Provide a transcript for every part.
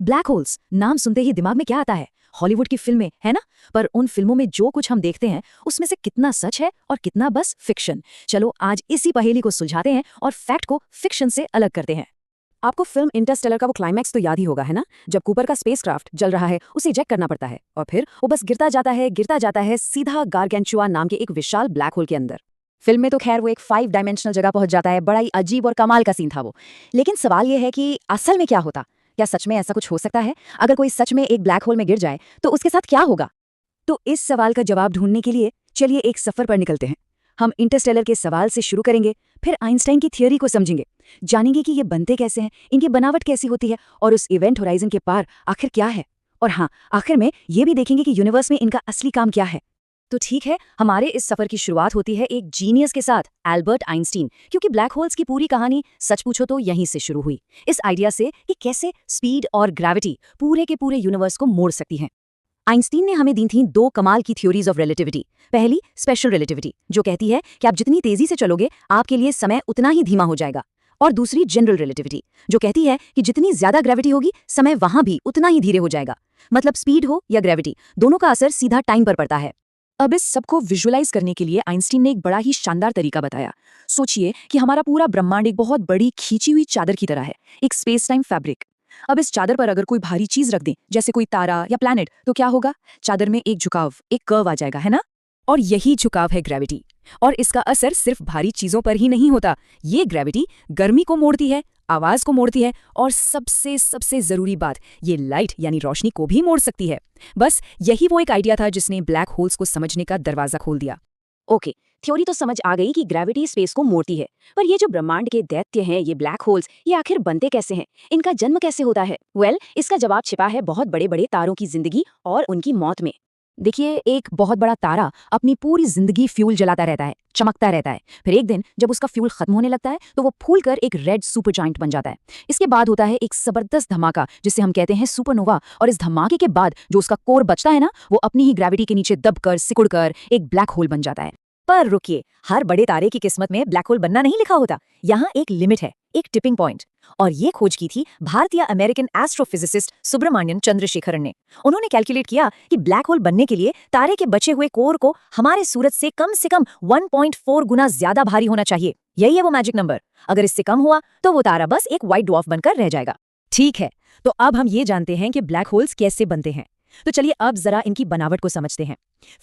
Black holes नाम सुनते ही दिमाग में क्या आता है? हॉलीवुड की फिल्में, है ना? पर उन फिल्मों में जो कुछ हम देखते हैं उसमें से कितना सच है और कितना बस फिक्शन। चलो आज इसी पहेली को सुलझाते हैं और फैक्ट को फिक्शन से अलग करते हैं। आपको फिल्म इंटरस्टेलर का वो क्लाइमैक्स तो याद ही होगा, है ना? जब कूपर का स्पेसक्राफ्ट जल रहा है, उसे इजेक्ट करना पड़ता है और फिर वो बस गिरता जाता है सीधा गारगेंचुआ नाम के एक विशाल ब्लैक होल के अंदर। फिल्म में तो खैर वो एक 5 डायमेंशनल जगह पहुंच जाता है, बड़ा ही अजीब और कमाल का सीन था वो। लेकिन सवाल ये है कि असल में क्या होता? क्या सच में ऐसा कुछ हो सकता है? अगर कोई सच में एक ब्लैक होल में गिर जाए तो उसके साथ क्या होगा? तो इस सवाल का जवाब ढूंढने के लिए चलिए एक सफर पर निकलते हैं। हम इंटरस्टेलर के सवाल से शुरू करेंगे, फिर आइंस्टाइन की थ्योरी को समझेंगे, जानेंगे कि ये बनते कैसे हैं, इनकी बनावट कैसी होती है और उस इवेंट होराइजन के पार आखिर क्या है। और हाँ, आखिर में ये भी देखेंगे कि यूनिवर्स में इनका असली काम क्या है। तो ठीक है, हमारे इस सफर की शुरुआत होती है एक जीनियस के साथ, एल्बर्ट आइंस्टीन, क्योंकि ब्लैक होल्स की पूरी कहानी सच पूछो तो यहीं से शुरू हुई, इस आइडिया से कि कैसे स्पीड और ग्रेविटी पूरे के पूरे यूनिवर्स को मोड़ सकती हैं। आइंस्टीन ने हमें दी थी दो कमाल की थ्योरीज ऑफ रिलेटिविटी। पहली स्पेशल रिलेटिविटी, जो कहती है कि आप जितनी तेजी से चलोगे आपके लिए समय उतना ही धीमा हो जाएगा, और दूसरी जनरल रिलेटिविटी, जो कहती है कि जितनी ज्यादा ग्रेविटी होगी समय वहां भी उतना ही धीरे हो जाएगा। मतलब स्पीड हो या ग्रेविटी, दोनों का असर सीधा टाइम पर पड़ता है। अब इस सबको विजुअलाइज करने के लिए आइंस्टीन ने एक बड़ा ही शानदार तरीका बताया। सोचिए कि हमारा पूरा ब्रह्मांड एक बहुत बड़ी खींची हुई चादर की तरह है, एक स्पेस टाइम फैब्रिक। अब इस चादर पर अगर कोई भारी चीज रख दें, जैसे कोई तारा या प्लैनेट, तो क्या होगा? चादर में एक झुकाव, एक कर्व आ जाएगा, है ना? और यही झुकाव है ग्रेविटी। और इसका असर सिर्फ भारी चीजों पर ही नहीं होता, ये ग्रेविटी गर्मी को मोड़ती है, आवाज को मोड़ती है, और सबसे सबसे जरूरी बात, ये लाइट यानी रोशनी को भी मोड़ सकती है। बस यही वो एक आइडिया था जिसने ब्लैक होल्स को समझने का दरवाजा खोल दिया। ओके, थ्योरी तो समझ आ गई कि ग्रेविटी स्पेस को मोड़ती है, पर ये जो ब्रह्मांड के दैत्य हैं, ये ब्लैक होल्स, ये आखिर बनते कैसे हैं? इनका जन्म कैसे होता है? इसका जवाब छिपा है बहुत बड़े बड़े तारों की जिंदगी और उनकी मौत में। देखिए, एक बहुत बड़ा तारा अपनी पूरी जिंदगी फ्यूल जलाता रहता है, चमकता रहता है। फिर एक दिन जब उसका फ्यूल खत्म होने लगता है तो वो फूलकर एक रेड सुपर जायंट बन जाता है। इसके बाद होता है एक जबरदस्त धमाका जिसे हम कहते हैं सुपरनोवा, और इस धमाके के बाद जो उसका कोर बचता है ना, वो अपनी ही ग्रेविटी के नीचे दबकर सिकुड़कर एक ब्लैक होल बन जाता है। पर रुकिए, हर बड़े तारे की किस्मत में ब्लैक होल बनना नहीं लिखा होता। यहाँ एक लिमिट है, एक टिपिंग पॉइंट, और ये खोज की थी भारतीय अमेरिकन एस्ट्रोफिजिसिस्ट सुब्रमण्यन चंद्रशेखरन ने। उन्होंने कैलकुलेट किया कि ब्लैक होल बनने के लिए तारे के बचे हुए कोर को हमारे सूरज से कम 1.4 गुना ज्यादा भारी होना चाहिए। यही है वो मैजिक नंबर। अगर इससे कम हुआ तो वो तारा बस एक व्हाइट ड्वार्फ बनकर रह जाएगा। ठीक है, तो अब हम ये जानते हैं कि ब्लैक होल्स कैसे बनते हैं। तो चलिए अब जरा इनकी बनावट को समझते हैं।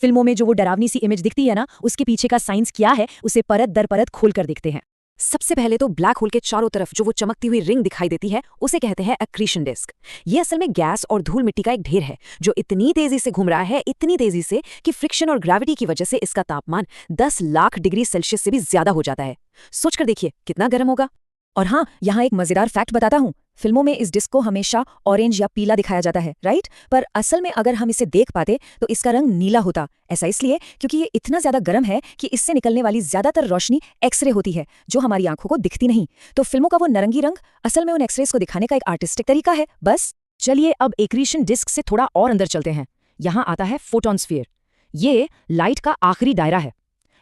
फिल्मों में जो वो डरावनी सी इमेज दिखती है ना, उसके पीछे का साइंस क्या है, उसे परत दर परत खोल कर देखते हैं। सबसे पहले तो ब्लैक होल के चारों तरफ जो वो चमकती हुई रिंग दिखाई देती है, उसे कहते हैं एक्रीशन डिस्क। ये असल में गैस और धूल मिट्टी का एक ढेर है जो इतनी तेजी से घूम रहा है, इतनी तेजी से कि फ्रिक्शन और ग्रेविटी की वजह से इसका तापमान 10 लाख डिग्री सेल्सियस से भी ज्यादा हो जाता है। सोचकर देखिए कितना गर्म होगा। और हाँ, यहाँ एक मजेदार फैक्ट बताता हूँ। फिल्मों में इस डिस्क को हमेशा ऑरेंज या पीला दिखाया जाता है, राइट? पर असल में अगर हम इसे देख पाते तो इसका रंग नीला होता। ऐसा इसलिए क्योंकि ये इतना ज्यादा गर्म है कि इससे निकलने वाली ज्यादातर रोशनी एक्सरे होती है, जो हमारी आंखों को दिखती नहीं। तो फिल्मों का वो नारंगी रंग असल में उन एक्सरेज को दिखाने का एक आर्टिस्टिक तरीका है, बस। चलिए अब एक्रीशन डिस्क से थोड़ा और अंदर चलते हैं। यहाँ आता है फोटॉन स्फीयर। ये लाइट का आखिरी दायरा है।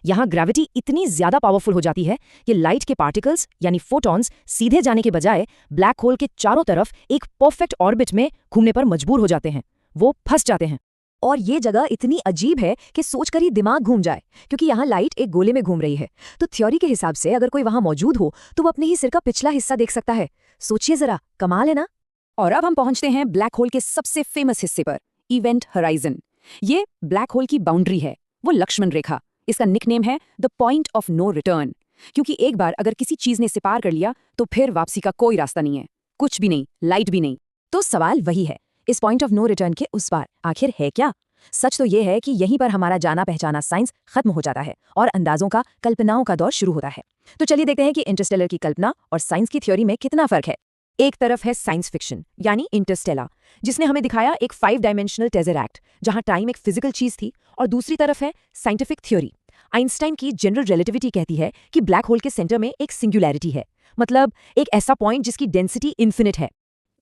यहाँ ग्रेविटी इतनी ज्यादा पावरफुल हो जाती है कि लाइट के पार्टिकल्स यानी फोटॉन्स सीधे जाने के बजाय ब्लैक होल के चारों तरफ एक परफेक्ट ऑर्बिट में घूमने पर मजबूर हो जाते हैं। वो फंस जाते हैं। और ये जगह इतनी अजीब है कि सोचकर ही दिमाग घूम जाए, क्योंकि यहाँ लाइट एक गोले में घूम रही है। तो थ्योरी के हिसाब से अगर कोई वहां मौजूद हो तो वो अपने ही सिर का पिछला हिस्सा देख सकता है। सोचिए जरा, कमाल है ना? और अब हम पहुंचते हैं ब्लैक होल के सबसे फेमस हिस्से पर, इवेंट होराइजन। ये ब्लैक होल की बाउंड्री है, वो लक्ष्मण रेखा। इसका निकनेम है the point of no return, क्योंकि एक बार अगर किसी चीज ने इसे पार कर लिया तो फिर वापसी का कोई रास्ता नहीं है, कुछ भी नहीं, लाइट भी नहीं। तो सवाल वही है, इस पॉइंट ऑफ नो रिटर्न के उस पार आखिर है क्या? सच तो यह है कि यहीं पर हमारा जाना पहचाना साइंस खत्म हो जाता है और अंदाजों का, कल्पनाओं का दौर शुरू होता है। तो चलिए देखते हैं कि इंटरस्टेलर की कल्पना और साइंस की थ्योरी में कितना फर्क है। एक तरफ है साइंस फिक्शन यानी इंटरस्टेलर, जिसने हमें दिखाया एक 5 डायमेंशनल टेज़रेक्ट जहां टाइम एक फिजिकल चीज थी, और दूसरी तरफ है साइंटिफिक थ्योरी। आइंस्टाइन की जनरल रिलेटिविटी कहती है कि ब्लैक होल के सेंटर में एक सिंगुलैरिटी है, मतलब एक ऐसा पॉइंट जिसकी डेंसिटी इन्फिनिट है।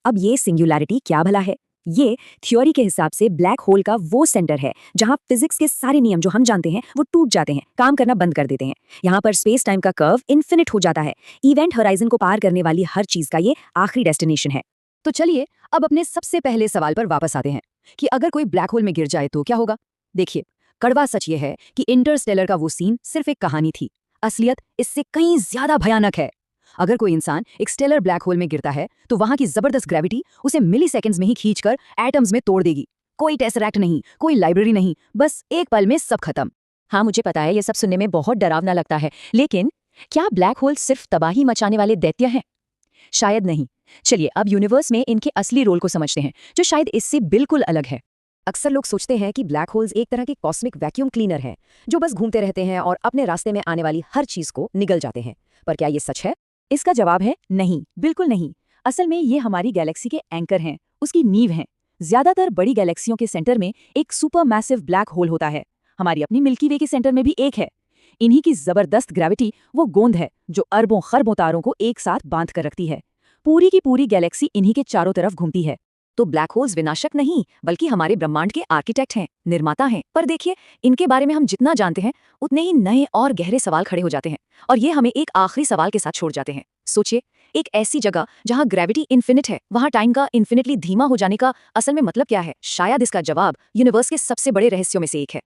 अब ये सिंगुलैरिटी क्या भला है? ये थ्योरी के हिसाब से ब्लैक होल का वो सेंटर है जहां फिजिक्स के सारे नियम जो हम जानते हैं वो टूट जाते हैं, काम करना बंद कर देते हैं। यहाँ पर स्पेस टाइम का कर्व इन्फिनिट हो जाता है। इवेंट होराइजन को पार करने वाली हर चीज का ये आखिरी डेस्टिनेशन है। तो चलिए अब अपने सबसे पहले सवाल पर वापस आते हैं कि अगर कोई ब्लैक होल में गिर जाए तो क्या होगा। देखिए, कड़वा सच ये है कि इंटरस्टेलर का वो सीन सिर्फ एक कहानी थी। असलियत इससे कहीं ज्यादा भयानक है। अगर कोई इंसान एक स्टेलर ब्लैक होल में गिरता है तो वहां की जबरदस्त ग्रेविटी उसे मिली सेकेंड्स में ही खींचकर एटम्स में तोड़ देगी। कोई टेसरैक्ट नहीं, कोई लाइब्रेरी नहीं, बस एक पल में सब खत्म। हाँ, मुझे पता है ये सब सुनने में बहुत डरावना लगता है, लेकिन क्या ब्लैक होल सिर्फ तबाही मचाने वाले दैत्य हैं? शायद नहीं। चलिए अब यूनिवर्स में इनके असली रोल को समझते हैं, जो शायद इससे बिल्कुल अलग है। अक्सर लोग सोचते हैं कि ब्लैक होल्स एक तरह के कॉस्मिक वैक्यूम क्लीनर हैं, जो बस घूमते रहते हैं और अपने रास्ते में आने वाली हर चीज को निगल जाते हैं। पर क्या ये सच है? इसका जवाब है नहीं, बिल्कुल नहीं। असल में ये हमारी गैलेक्सी के एंकर हैं, उसकी नींव हैं। ज्यादातर बड़ी गैलेक्सियों के सेंटर में एक सुपर मैसिव ब्लैक होल होता है। हमारी अपनी मिल्की वे के सेंटर में भी एक है। इन्हीं की जबरदस्त ग्रेविटी वो गोंद है जो अरबों खरबों तारों को एक साथ बांध कर रखती है। पूरी की पूरी गैलेक्सी इन्हीं के चारों तरफ घूमती है। तो ब्लैक होल्स विनाशक नहीं, बल्कि हमारे ब्रह्मांड के आर्किटेक्ट हैं, निर्माता हैं। पर देखिए, इनके बारे में हम जितना जानते हैं उतने ही नए और गहरे सवाल खड़े हो जाते हैं, और ये हमें एक आखिरी सवाल के साथ छोड़ जाते हैं। सोचिए, एक ऐसी जगह जहां ग्रेविटी इन्फिनिट है, वहां टाइम का इन्फिनिटली धीमा हो जाने का असल में मतलब क्या है? शायद इसका जवाब यूनिवर्स के सबसे बड़े रहस्यों में से एक है।